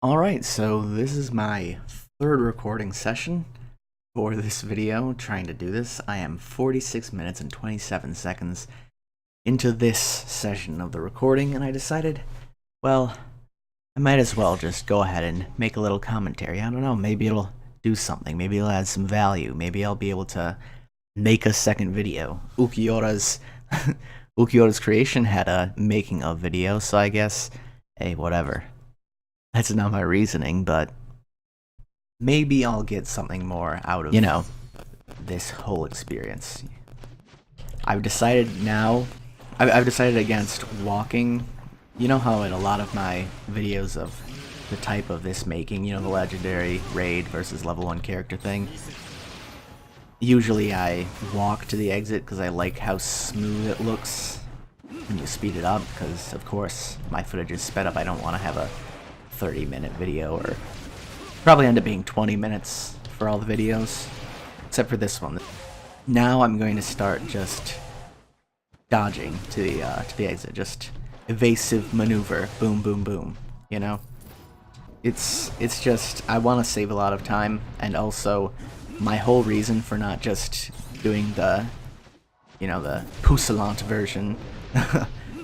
Alright, so this is my third recording session for this video, trying to do this. I am 46 minutes and 27 seconds into this session of the recording, and I decided, well, I might as well just go ahead and make a little commentary. I don't know, maybe it'll do something, maybe it'll add some value, maybe I'll be able to make a second video. Ulquiorra's creation had a making of video, so I guess, hey, whatever. That's not my reasoning, but maybe I'll get something more out of, this whole experience. I've decided against walking. You know how in a lot of my videos of the type of this making, the legendary raid versus level 1 character thing, usually I walk to the exit because I like how smooth it looks when you speed it up, because of course my footage is sped up. I don't want to have a 30-minute video, or probably end up being 20 minutes for all the videos, except for this one. Now I'm going to start just dodging to the exit, just evasive maneuver, boom, boom, boom. It's just I want to save a lot of time, and also my whole reason for not just doing the puissant version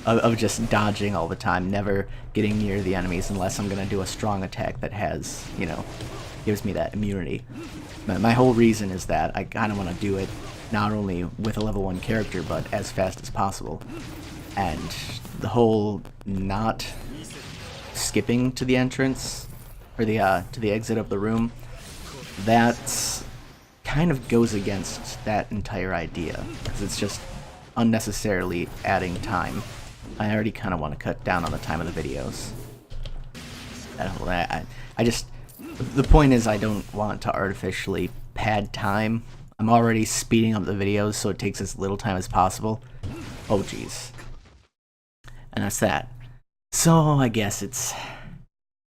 of just dodging all the time, never getting near the enemies unless I'm gonna do a strong attack that has, gives me that immunity. My whole reason is that I kinda wanna do it not only with a level 1 character, but as fast as possible. And the whole not skipping to the entrance, or to the exit of the room, that kind of goes against that entire idea, because it's just unnecessarily adding time. I already kind of want to cut down on the time of the videos. The point is I don't want to artificially pad time. I'm already speeding up the videos so it takes as little time as possible. Oh jeez. And that's that. So I guess it's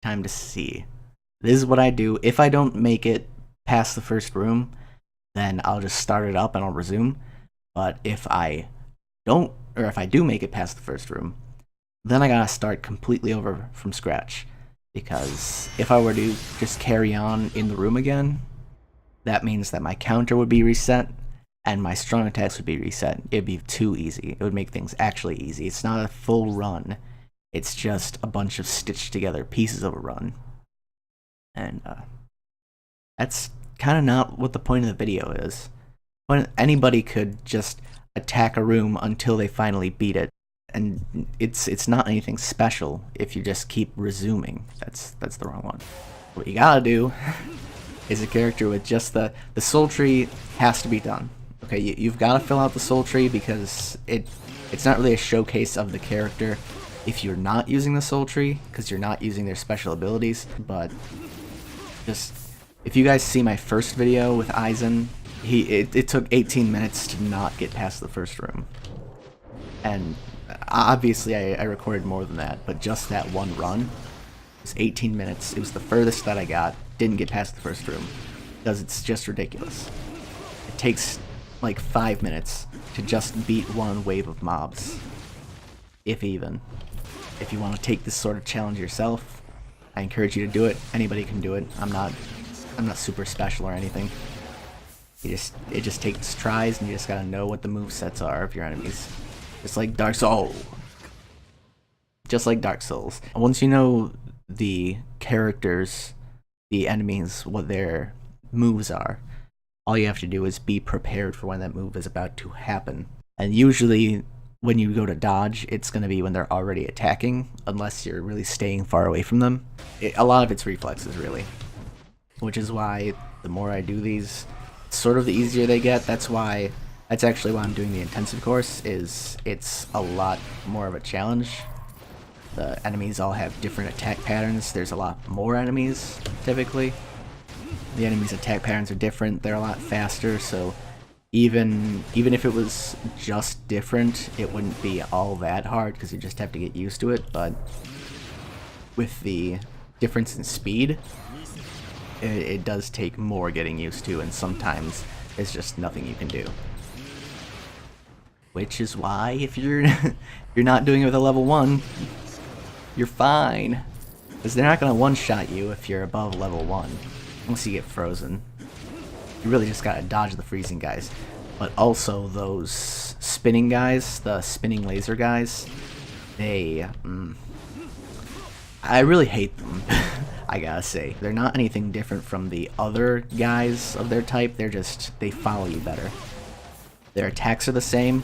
time to see. This is what I do. If I don't make it past the first room, then I'll just start it up and I'll resume. But if I don't, or if I do make it past the first room, then I gotta start completely over from scratch. Because if I were to just carry on in the room again, that means that my counter would be reset, and my strong attacks would be reset. It'd be too easy. It would make things actually easy. It's not a full run. It's just a bunch of stitched together pieces of a run. And that's kind of not what the point of the video is. When anybody could just attack a room until they finally beat it, and it's not anything special if you just keep resuming. That's the wrong one. What you gotta do is a character with just the soul tree has to be done. Okay, you've got to fill out the soul tree, because it's not really a showcase of the character if you're not using the soul tree, because you're not using their special abilities. But just, if you guys see my first video with Aizen, it took 18 minutes to not get past the first room. And obviously I recorded more than that, but just that one run was 18 minutes. It was the furthest that I got, didn't get past the first room, because it's just ridiculous. It takes like 5 minutes to just beat one wave of mobs, if even. If you want to take this sort of challenge yourself, I encourage you to do it. Anybody can do it. I'm not super special or anything. It just takes tries, and you just gotta know what the movesets are of your enemies. Just like Dark Souls. Just like Dark Souls. Once you know the characters, the enemies, what their moves are, all you have to do is be prepared for when that move is about to happen. And usually when you go to dodge, it's gonna be when they're already attacking, unless you're really staying far away from them. A lot of it's reflexes, really. Which is why the more I do these, sort of the easier they get. That's actually why I'm doing the intensive course, is it's a lot more of a challenge. The enemies all have different attack patterns. There's a lot more enemies, typically. The enemies' attack patterns are different. They're a lot faster, so even if it was just different, it wouldn't be all that hard, because you just have to get used to it. But with the difference in speed, it does take more getting used to, and sometimes it's just nothing you can do. Which is why if you're not doing it with a level 1, you're fine. Because they're not going to one-shot you if you're above level 1. Once you get frozen. You really just gotta dodge the freezing guys. But also those spinning guys, the spinning laser guys, they... I really hate them, I gotta say. They're not anything different from the other guys of their type, they follow you better. Their attacks are the same.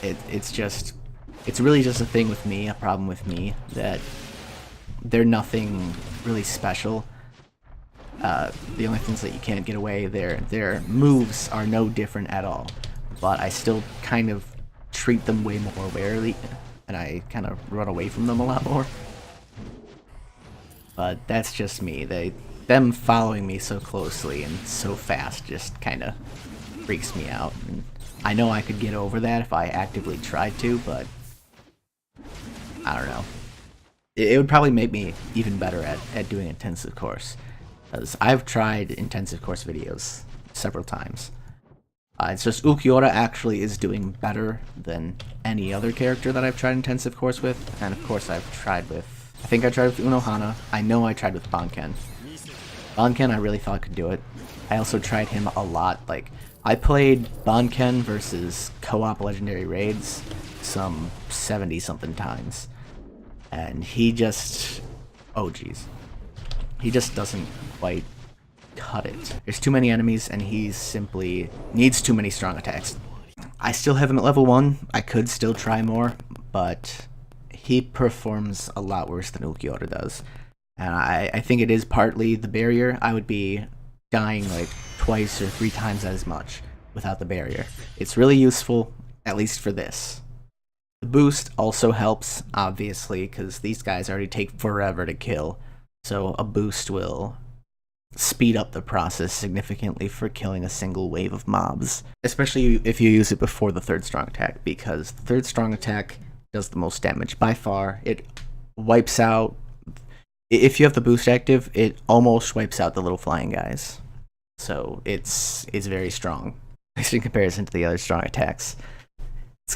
It's really just a thing with me, a problem with me, that they're nothing really special. The only things that you can't get away, their moves are no different at all. But I still kind of treat them way more warily, and I kind of run away from them a lot more. But that's just me. Them following me so closely and so fast just kind of freaks me out. And I know I could get over that if I actively tried to, but I don't know. It would probably make me even better at doing intensive course. Because I've tried intensive course videos several times. It's just Ulquiorra actually is doing better than any other character that I've tried intensive course with. And of course I tried with Unohana. I know I tried with Banken. Banken I really thought could do it. I also tried him a lot. Like, I played Banken versus co-op legendary raids some 70-something times. And he just... oh geez. He just doesn't quite cut it. There's too many enemies, and he simply needs too many strong attacks. I still have him at level 1. I could still try more, but he performs a lot worse than Ulquiorra does. And I think it is partly the barrier. I would be dying like twice or 3 times as much without the barrier. It's really useful, at least for this. The boost also helps, obviously, because these guys already take forever to kill. So a boost will speed up the process significantly for killing a single wave of mobs. Especially if you use it before the 3rd strong attack, because the 3rd strong attack does the most damage by far. It wipes out... if you have the boost active, it almost wipes out the little flying guys. So it's very strong, at least in comparison to the other strong attacks.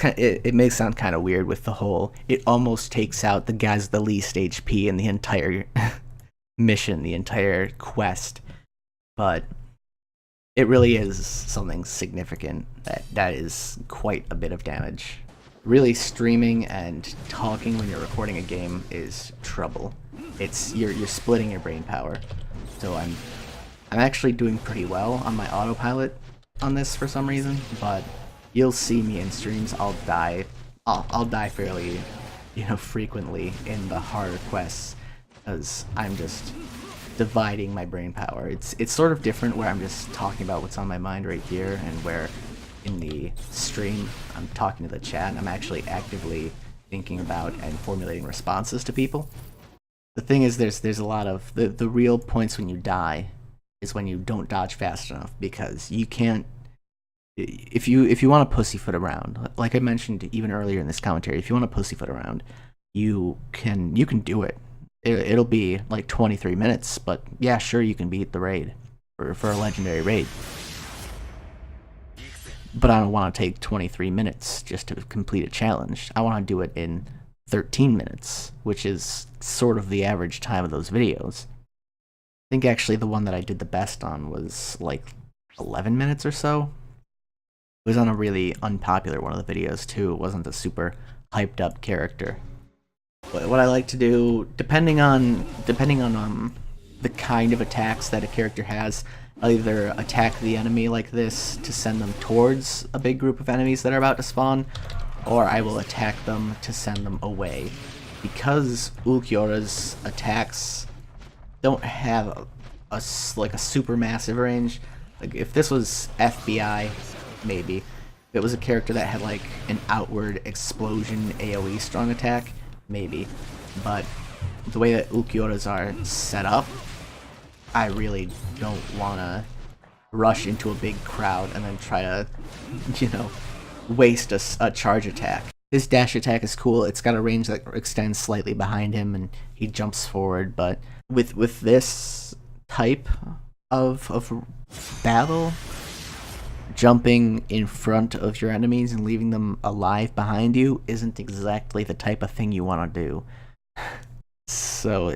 It may sound kind of weird with the whole... it almost takes out the guys with the least HP in the entire... mission, the entire quest, but it really is something significant. That is quite a bit of damage. Really, streaming and talking when you're recording a game is trouble. You're splitting your brain power. So I'm actually doing pretty well on my autopilot on this for some reason, but you'll see me in streams. I'll die fairly, frequently in the harder quests. Because I'm just dividing my brain power. It's sort of different where I'm just talking about what's on my mind right here, and where in the stream I'm talking to the chat and I'm actually actively thinking about and formulating responses to people. The thing is, there's a lot of the real points when you die is when you don't dodge fast enough, because you can't... if you want to pussyfoot around, like I mentioned even earlier in this commentary, if you want to pussyfoot around, you can do it. It'll be like 23 minutes, but yeah, sure, you can beat the raid for a legendary raid. But I don't want to take 23 minutes just to complete a challenge. I want to do it in 13 minutes, which is sort of the average time of those videos. I think actually the one that I did the best on was like 11 minutes or so. It was on a really unpopular one of the videos too. It wasn't a super hyped up character. What I like to do, depending on the kind of attacks that a character has, I'll either attack the enemy like this to send them towards a big group of enemies that are about to spawn, or I will attack them to send them away. Because Ulquiorra's attacks don't have a super massive range. Like, if this was FBI, maybe. If it was a character that had like an outward explosion AoE strong attack, maybe. But the way that Ulquiorras are set up, I really don't want to rush into a big crowd and then try to, waste a charge attack. His dash attack is cool. It's got a range that extends slightly behind him and he jumps forward, but with this type of battle, jumping in front of your enemies and leaving them alive behind you isn't exactly the type of thing you want to do. So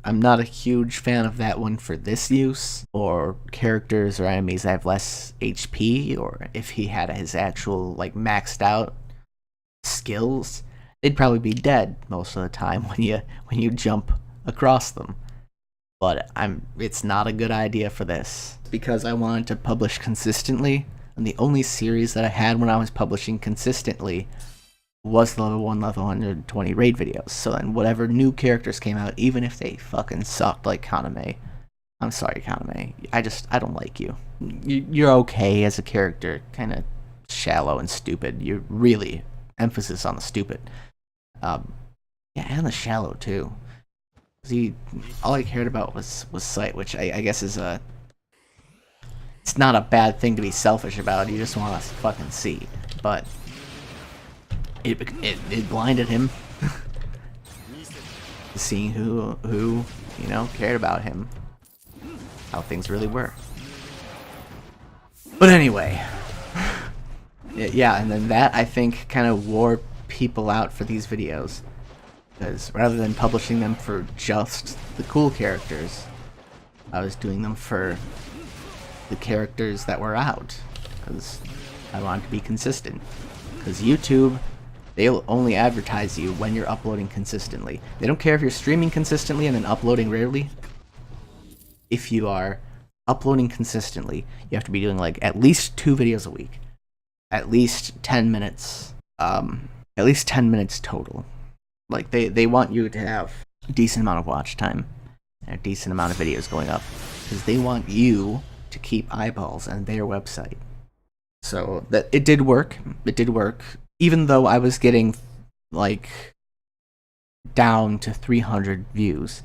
I'm not a huge fan of that one for this use, or characters or enemies that have less HP, or if he had his actual like maxed out skills, they'd probably be dead most of the time when you jump across them. But it's not a good idea for this because I wanted to publish consistently, and the only series that I had when I was publishing consistently was the level 1, level 120 raid videos. So then whatever new characters came out, even if they fucking sucked like Kaname, I'm sorry Kaname, I don't like you. You're okay as a character, kind of shallow and stupid. You're really emphasis on the stupid. Yeah, and the shallow too. All I cared about was sight, which I guess is it's not a bad thing to be selfish about. You just want to fucking see, but it blinded him. Seeing who cared about him, how things really were. But anyway, yeah, and then that I think kind of wore people out for these videos, because rather than publishing them for just the cool characters, I was doing them for the characters that were out, because I wanted to be consistent. Because YouTube, they'll only advertise you when you're uploading consistently. They don't care if you're streaming consistently and then uploading rarely. If you are uploading consistently, you have to be doing like at least 2 videos a week, at least 10 minutes, at least 10 minutes total. Like they want you to have a decent amount of watch time and a decent amount of videos going up, because they want you to keep eyeballs on their website. So that it did work. It did work. Even though I was getting like down to 300 views.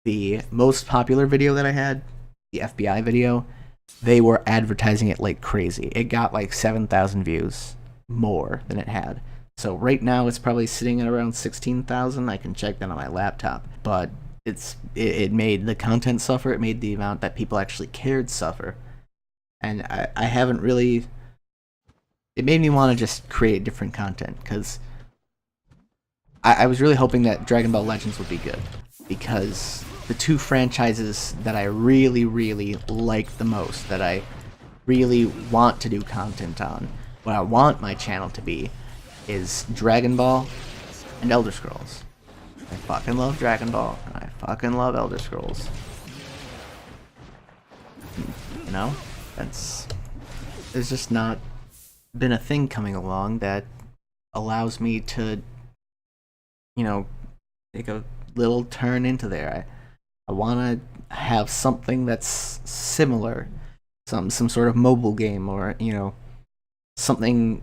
The most popular video that I had, the FBI video, they were advertising it like crazy. It got like 7,000 views more than it had. So right now it's probably sitting at around 16,000. I can check that on my laptop. But it made the content suffer. It made the amount that people actually cared suffer. And I haven't really... It made me want to just create different content, because I was really hoping that Dragon Ball Legends would be good, because the 2 franchises that I really, really like the most, that I really want to do content on, what I want my channel to be, is Dragon Ball and Elder Scrolls. I fucking love Dragon Ball, and I fucking love Elder Scrolls. You know? There's just not been a thing coming along that allows me to, take a little turn into there. I want to have something that's similar, some sort of mobile game, or something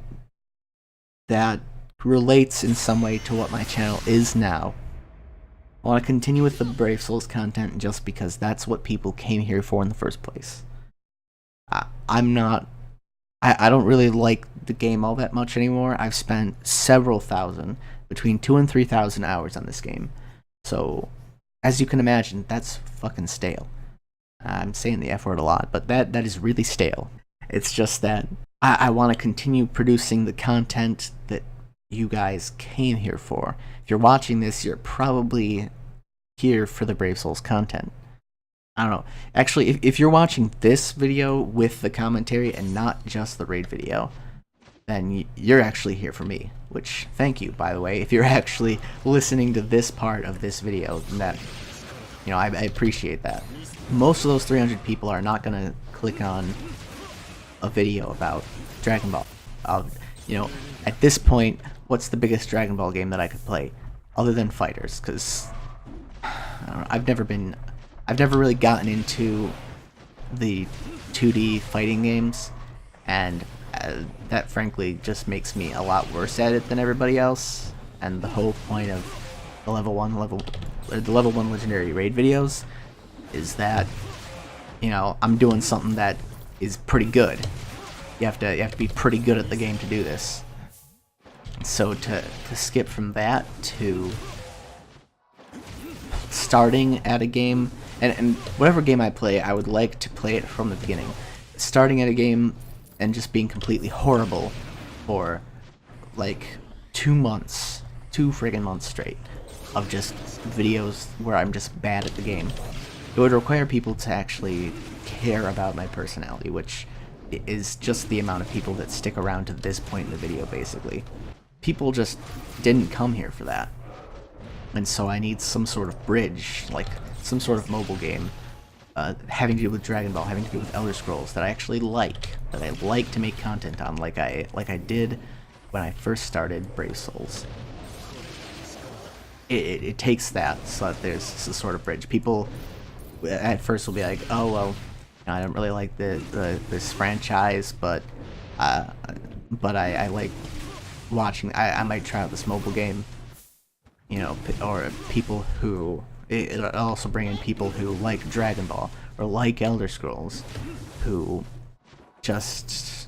that relates in some way to what my channel is now. I want to continue with the Brave Souls content just because that's what people came here for in the first place. I don't really like the game all that much anymore. I've spent several thousand, between 2,000 and 3,000 hours on this game. So, as you can imagine, that's fucking stale. I'm saying the F word a lot, but that is really stale. It's just that I want to continue producing the content that you guys came here for. If you're watching this, you're probably here for the Brave Souls content. I don't know. Actually, if you're watching this video with the commentary and not just the raid video, then you're actually here for me. Which, thank you, by the way. If you're actually listening to this part of this video, then that, I appreciate that. Most of those 300 people are not going to click on a video about Dragon Ball. At this point, what's the biggest Dragon Ball game that I could play? Other than Fighters, because I've never really gotten into the 2D fighting games, and that frankly just makes me a lot worse at it than everybody else. And the whole point of the level 1 legendary raid videos is that I'm doing something that is pretty good. You have to be pretty good at the game to do this. So to skip from that to starting at a game, and whatever game I play, I would like to play it from the beginning. Starting at a game and just being completely horrible for like 2 months, 2 friggin' months straight. of just videos where I'm just bad at the game. It would require people to actually care about my personality, which is just the amount of people that stick around to this point in the video, basically. People just didn't come here for that. And so I need some sort of bridge, like some sort of mobile game, having to do with Dragon Ball, having to do with Elder Scrolls, that I actually like, that I like to make content on, like I did when I first started Brave Souls. It takes that so that there's this sort of bridge. People at first will be like, oh well, I don't really like this franchise, but I like watching. I might try out this mobile game, you know, or people who it'll also bring in people who like Dragon Ball or like Elder Scrolls, who just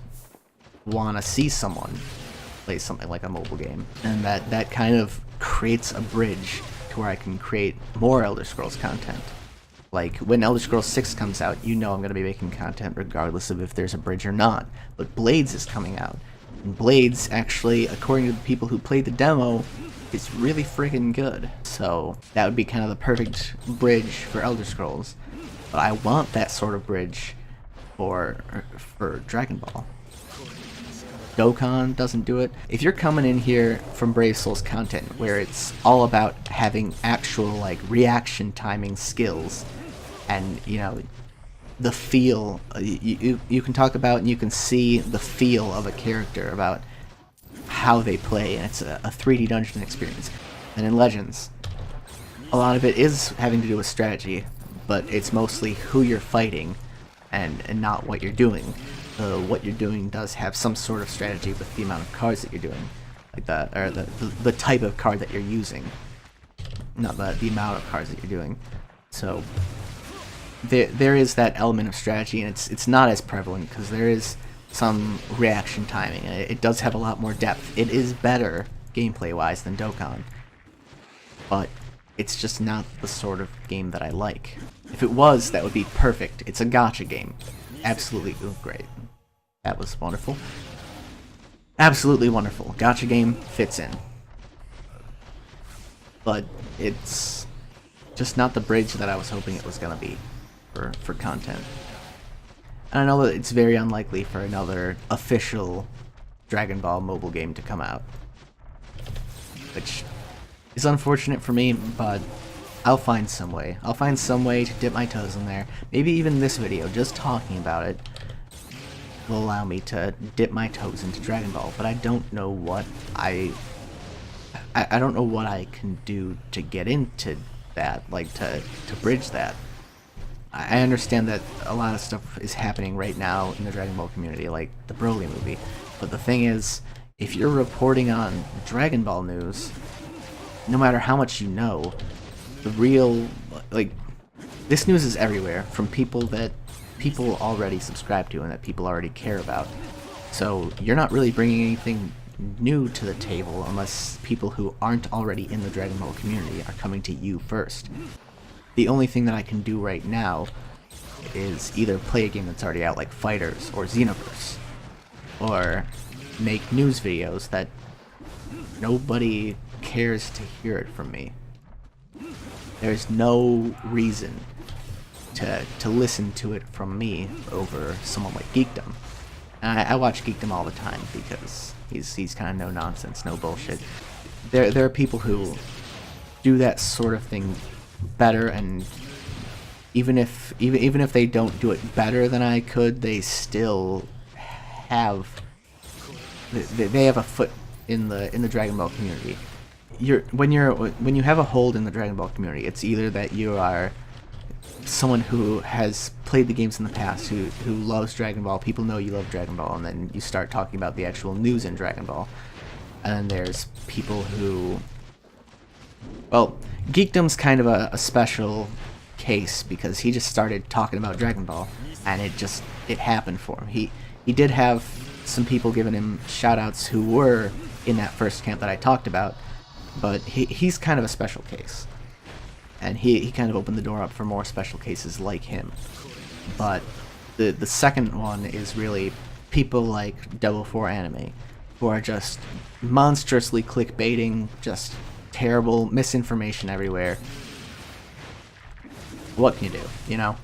want to see someone play something like a mobile game, and that kind of creates a bridge to where I can create more Elder Scrolls content. Like, when Elder Scrolls 6 comes out, you know I'm going to be making content regardless of if there's a bridge or not. But Blades is coming out. And Blades, actually, according to the people who played the demo, is really friggin' good. So, that would be kind of the perfect bridge for Elder Scrolls. But I want that sort of bridge for Dragon Ball. Dokkan doesn't do it. If you're coming in here from Brave Souls content, where it's all about having actual, like, reaction timing skills, and, you know, the feel, you can talk about and you can see the feel of a character, about how they play, and it's a 3D dungeon experience. And in Legends, a lot of it is having to do with strategy, but it's mostly who you're fighting and not what you're doing. What you're doing does have some sort of strategy with the amount of cards that you're doing, like that, or the type of card that you're using, not the amount of cards that you're doing. So there is that element of strategy, and it's not as prevalent because there is some reaction timing. It does have a lot more depth. It is better gameplay-wise than Dokkan, but it's just not the sort of game that I like. If it was, that would be perfect. It's a gacha game. Absolutely great. That was wonderful. Absolutely wonderful. Gacha game fits in. But it's just not the bridge that I was hoping it was going to be for content. And I know that it's very unlikely for another official Dragon Ball mobile game to come out, which is unfortunate for me, but I'll find some way. I'll find some way to dip my toes in there. Maybe even this video, just talking about it, will allow me to dip my toes into Dragon Ball, but I don't know what I don't know what I can do to get into that, like to bridge that. I understand that a lot of stuff is happening right now in the Dragon Ball community, like the Broly movie, but the thing is, if you're reporting on Dragon Ball news, no matter how much you know, the real, like, this news is everywhere from people that people already subscribe to and that people already care about. So you're not really bringing anything new to the table unless people who aren't already in the Dragon Ball community are coming to you first. The only thing that I can do right now is either play a game that's already out, like Fighters or Xenoverse, or make news videos that nobody cares to hear it from me. There's no reason to listen to it from me over someone like Geekdom. And I watch Geekdom all the time because he's kind of no nonsense, no bullshit. There are people who do that sort of thing better, and even if they don't do it better than I could, they still have they have a foot in the Dragon Ball community. When you have a hold in the Dragon Ball community, it's either that you are someone who has played the games in the past, who loves Dragon Ball, people know you love Dragon Ball, and then you start talking about the actual news in Dragon Ball. And then there's people who, well, Geekdom's kind of a special case because he just started talking about Dragon Ball, and it happened for him. He did have some people giving him shoutouts who were in that first camp that I talked about, but he's kind of a special case. And he kind of opened the door up for more special cases like him. But the second one is really people like Double 4 Anime, who are just monstrously clickbaiting, just terrible, misinformation everywhere. What can you do, you know?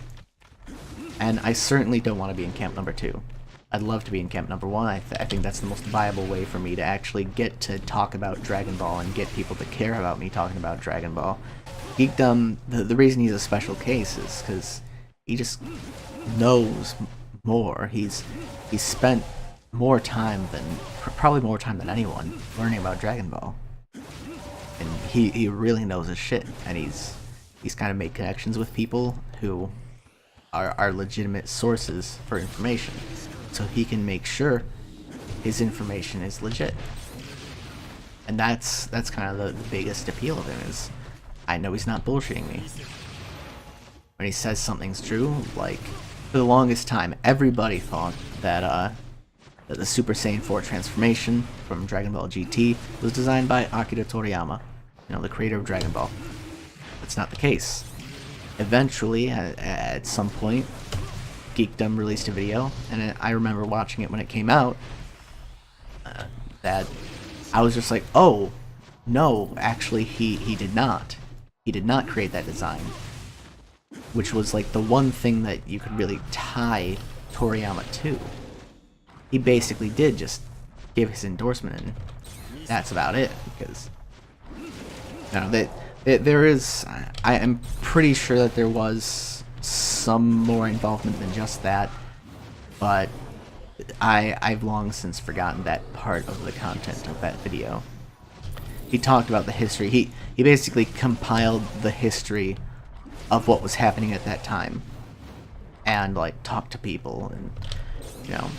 And I certainly don't want to be in camp number 2. I'd love to be in camp number 1. I think that's the most viable way for me to actually get to talk about Dragon Ball and get people to care about me talking about Dragon Ball. Geekdom, the reason he's a special case is because he just knows more. He's spent more time than, probably more time than anyone, learning about Dragon Ball. And he really knows his shit, and he's kind of made connections with people who are legitimate sources for information, so he can make sure his information is legit. And that's kind of the biggest appeal of him, is I know he's not bullshitting me. When he says something's true, like, for the longest time, everybody thought that the Super Saiyan 4 transformation from Dragon Ball GT was designed by Akira Toriyama, you know, the creator of Dragon Ball. That's not the case. Eventually, at some point, Geekdom released a video, and I remember watching it when it came out, that I was just like, oh, no, actually he did not. He did not create that design. Which was like the one thing that you could really tie Toriyama to. He basically did just give his endorsement, and that's about it, because, you know, there is, I am pretty sure that there was some more involvement than just that, but I've long since forgotten that part of the content of that video. He talked about the history. He basically compiled the history of what was happening at that time, and like talked to people, and you know,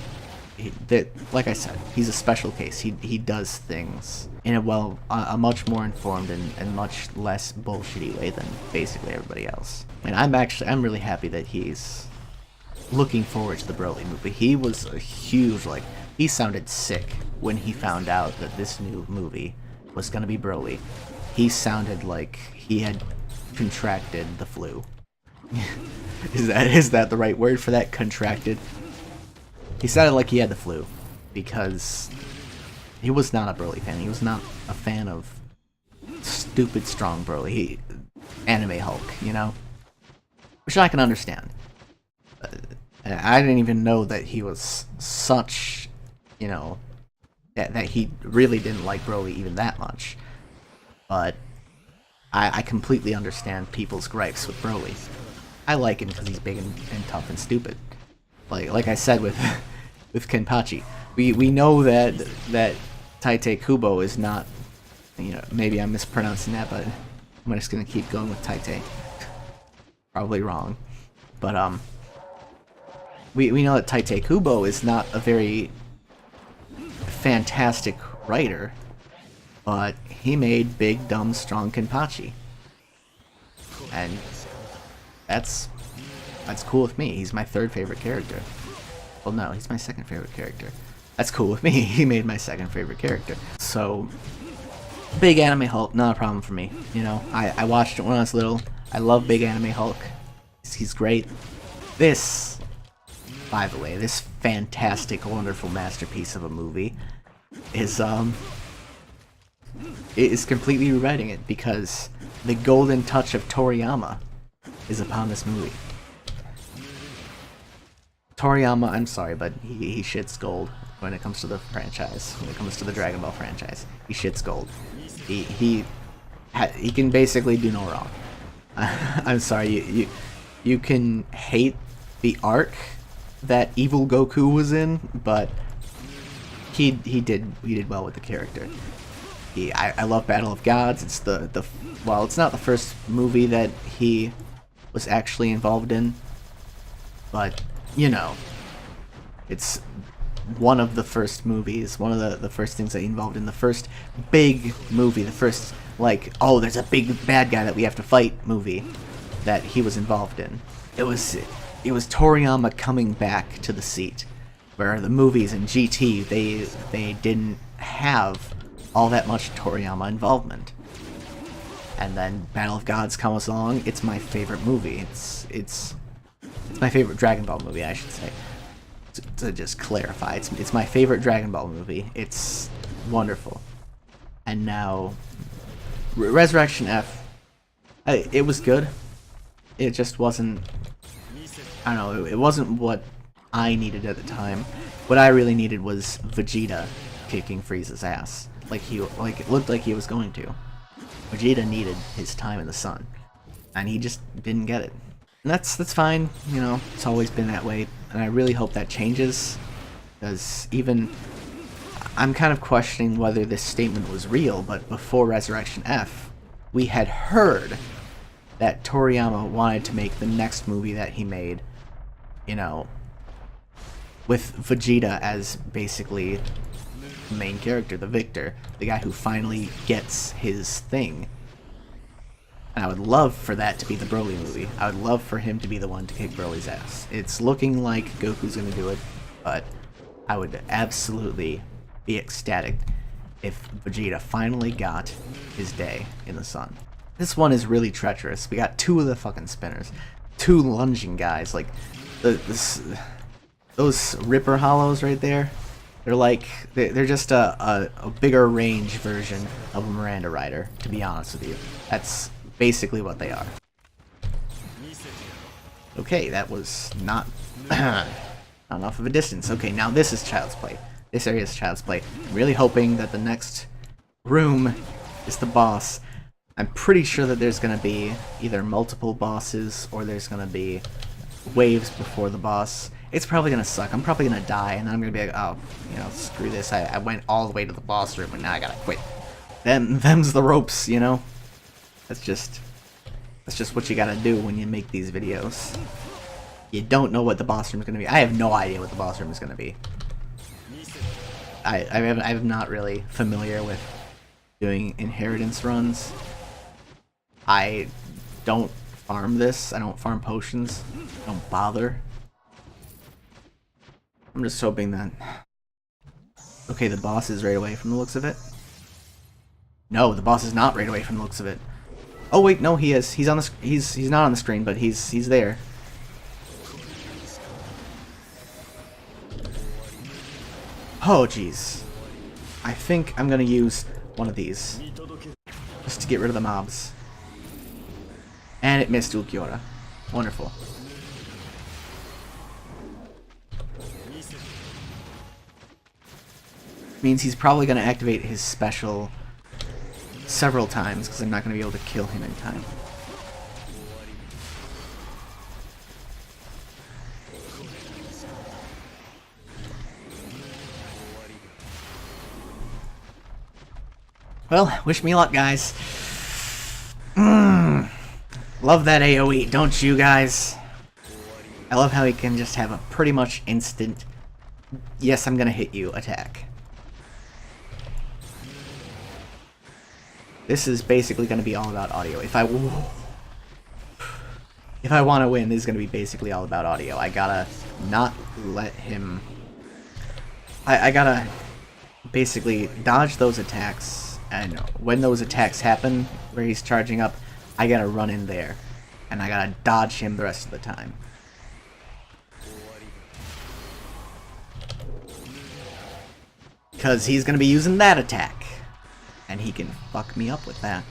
like I said, he's a special case. He does things in a much more informed and much less bullshitty way than basically everybody else. And I'm really happy that he's looking forward to the Broly movie. He was a huge, like, he sounded sick when he found out that this new movie was gonna be Broly. He sounded like he had contracted the flu. Is that the right word for that? Contracted? He sounded like he had the flu, because he was not a Broly fan. He was not a fan of stupid strong Broly. Anime Hulk, you know? Which I can understand. I didn't even know that he was such, you know, that he really didn't like Broly even that much. But I completely understand people's gripes with Broly. I like him because he's big and tough and stupid. Like I said with Kenpachi, we know that Taite Kubo is not, you know, maybe I'm mispronouncing that, but I'm just gonna keep going with Taite. Probably wrong, but we know that Taite Kubo is not a very fantastic writer, but he made big, dumb, strong Kenpachi, and that's cool with me. He's my third favorite character. Well, no, he's my second favorite character. That's cool with me. He made my second favorite character. So, Big Anime Hulk, not a problem for me. You know, I watched it when I was little. I love Big Anime Hulk. He's great. This, by the way, this fantastic, wonderful masterpiece of a movie is completely rewriting it, because the golden touch of Toriyama is upon this movie. Toriyama, I'm sorry, but he shits gold when it comes to the franchise. When it comes to the Dragon Ball franchise, he shits gold. He can basically do no wrong. I'm sorry, you can hate the arc that evil Goku was in, but he did well with the character. I love Battle of Gods. It's well, it's not the first movie that he was actually involved in, but you know, it's one of the first movies, one of the first things that he involved in, the first big movie, the first, like, oh, there's a big bad guy that we have to fight movie that he was involved in. It was Toriyama coming back to the seat, where the movies in GT, they didn't have all that much Toriyama involvement. And then Battle of Gods comes along. It's my favorite movie. It's my favorite Dragon Ball movie, I should say. To just clarify, it's my favorite Dragon Ball movie. It's wonderful. And now Resurrection F, it was good. It just wasn't, I don't know, it wasn't what I needed at the time. What I really needed was Vegeta kicking Frieza's ass. Like it looked like he was going to. Vegeta needed his time in the sun. And he just didn't get it. And that's fine, you know, it's always been that way. And I really hope that changes. Because even, I'm kind of questioning whether this statement was real, but before Resurrection F, we had heard that Toriyama wanted to make the next movie that he made, you know, with Vegeta as basically the main character, the victor, the guy who finally gets his thing. And I would love for that to be the Broly movie. I would love for him to be the one to kick Broly's ass. It's looking like Goku's gonna do it, but I would absolutely be ecstatic if Vegeta finally got his day in the sun. This one is really treacherous. We got two of the fucking spinners. Two lunging guys. Like, those Ripper Hollows right there, they're just a bigger range version of a Miranda Rider, to be honest with you. That's basically what they are. Okay, that was not enough of a distance. Okay, now this is Child's Play. This area is Child's Play. I'm really hoping that the next room is the boss. I'm pretty sure that there's gonna be either multiple bosses or there's gonna be waves before the boss. It's probably gonna suck. I'm probably gonna die, and I'm gonna be like, oh, you know, screw this. I went all the way to the boss room, and now I gotta quit. Them's the ropes, you know. That's just what you gotta do when you make these videos. You don't know what the boss room is gonna be. I have no idea what the boss room is gonna be. I'm not really familiar with doing inheritance runs. I don't farm this. I don't farm potions. I don't bother. I'm just hoping that... Okay, the boss is right away from the looks of it. No, the boss is not right away from the looks of it. Oh wait, no, he is. He's on the. He's not on the screen, but he's there. Oh jeez. I think I'm gonna use one of these just to get rid of the mobs. And it missed Ulquiorra. Wonderful. Means he's probably gonna activate his special several times because I'm not gonna be able to kill him in time. Well, wish me luck, guys. Love that AoE, don't you guys? I love how he can just have a pretty much instant, yes, I'm gonna hit you attack. This is basically gonna be all about audio. If I want to win, this is gonna be basically all about audio. I gotta not let him... I gotta basically dodge those attacks, and when those attacks happen, where he's charging up, I gotta run in there, and I gotta dodge him the rest of the time. Because he's gonna be using that attack, and he can fuck me up with that.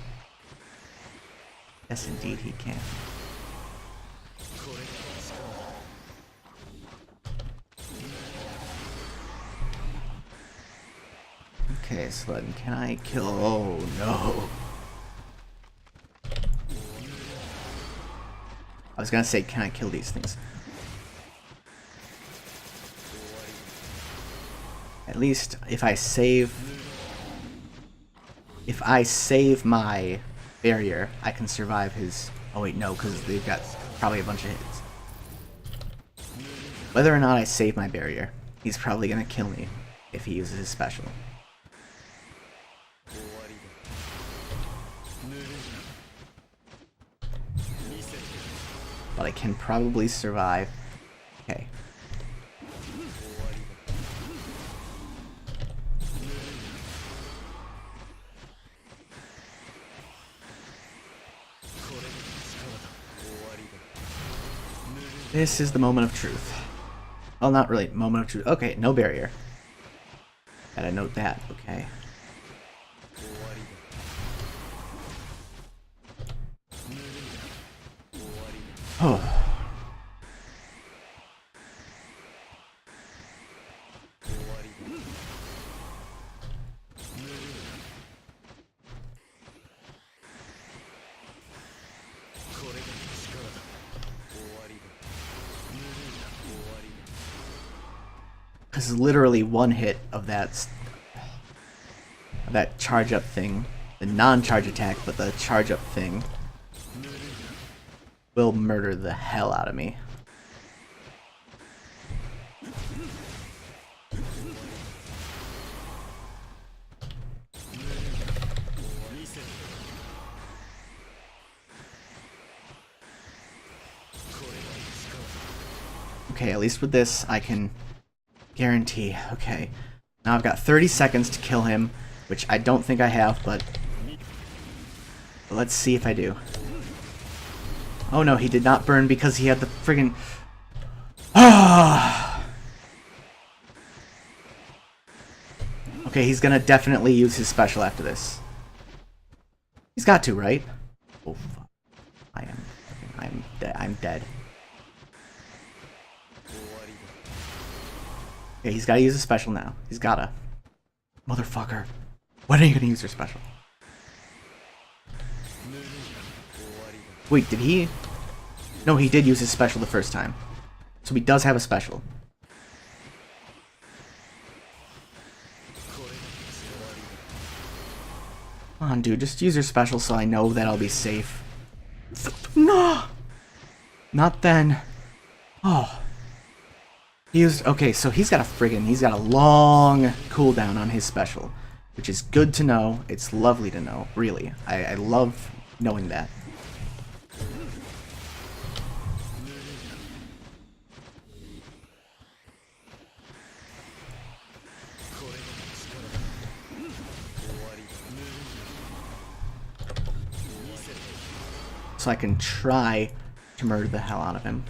Yes, indeed he can. Okay, so then can I kill... Oh, no. I was gonna say, can I kill these things? At least, if I save my barrier, I can survive his... Oh wait, no, because they've got probably a bunch of hits. Whether or not I save my barrier, he's probably gonna kill me if he uses his special. But I can probably survive. Okay. This is the moment of truth. Well, not really moment of truth. Okay, no barrier. Gotta note that, okay. Oh. Because literally one hit of that charge up thing, the non-charge attack, but the charge up thing, will murder the hell out of me. Okay, at least with this, I can guarantee. Okay, now I've got 30 seconds to kill him, which I don't think I have, but let's see if I do. Oh no, he did not burn because he had the friggin'... Okay, he's gonna definitely use his special after this. He's got to, right? Oh, fuck. I'm dead. Okay, he's gotta use his special now. He's gotta. Motherfucker. When are you gonna use your special? Wait, did he? No, he did use his special the first time. So he does have a special. Come on, dude, just use your special so I know that I'll be safe. No! Not then. Oh. He used... Okay, so he's got a long cooldown on his special, which is good to know. It's lovely to know, really. I love knowing that. So I can try to murder the hell out of him.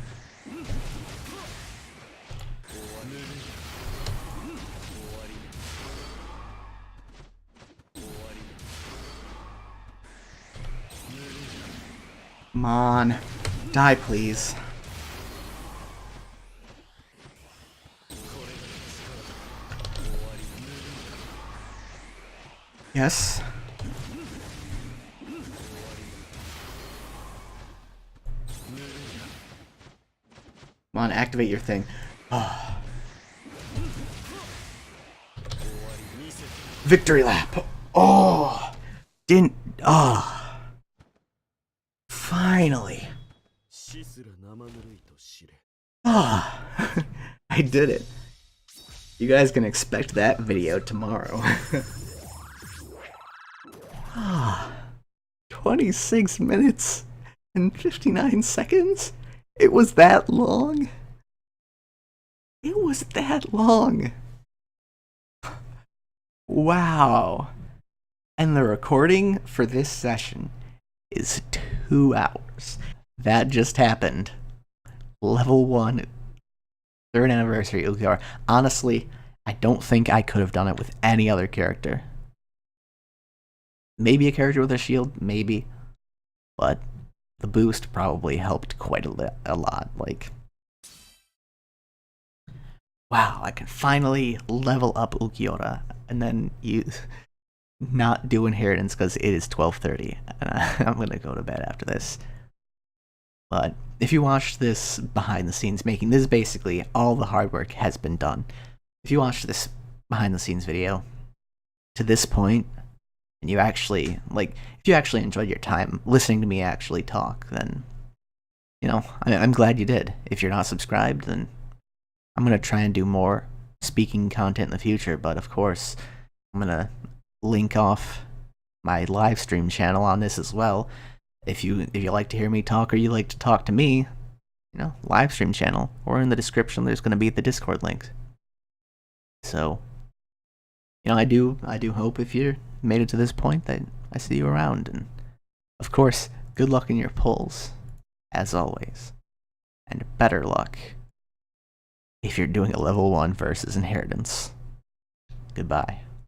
Come on. Die, please. Yes. Come on, activate your thing. Oh. Victory lap. Oh. Didn't. Oh. Finally. Ah, I did it. You guys can expect that video tomorrow. 26 minutes and 59 seconds? It was that long? It was that long. Wow. And the recording for this session is 2 hours. That just happened. Level 1, 3rd anniversary Ulquiorra. Honestly, I don't think I could have done it with any other character. Maybe a character with a shield, maybe. But the boost probably helped quite a lot. Like, wow, I can finally level up Ulquiorra and then use... not do inheritance because it is 12:30 and I'm gonna go to bed after this. But if you watched this behind the scenes making, this is basically all the hard work has been done. If you watched this behind the scenes video to this point and you actually, like, if you actually enjoyed your time listening to me actually talk, then, you know, I'm glad you did. If you're not subscribed, then I'm gonna try and do more speaking content in the future, but of course I'm gonna link off my live stream channel on this as well. If you like to hear me talk or you like to talk to me, you know, live stream channel, or in the description there's going to be the Discord link. So, you know, I do hope if you made it to this point that I see you around, and of course, good luck in your pulls as always. And better luck if you're doing a level 1 versus inheritance. Goodbye.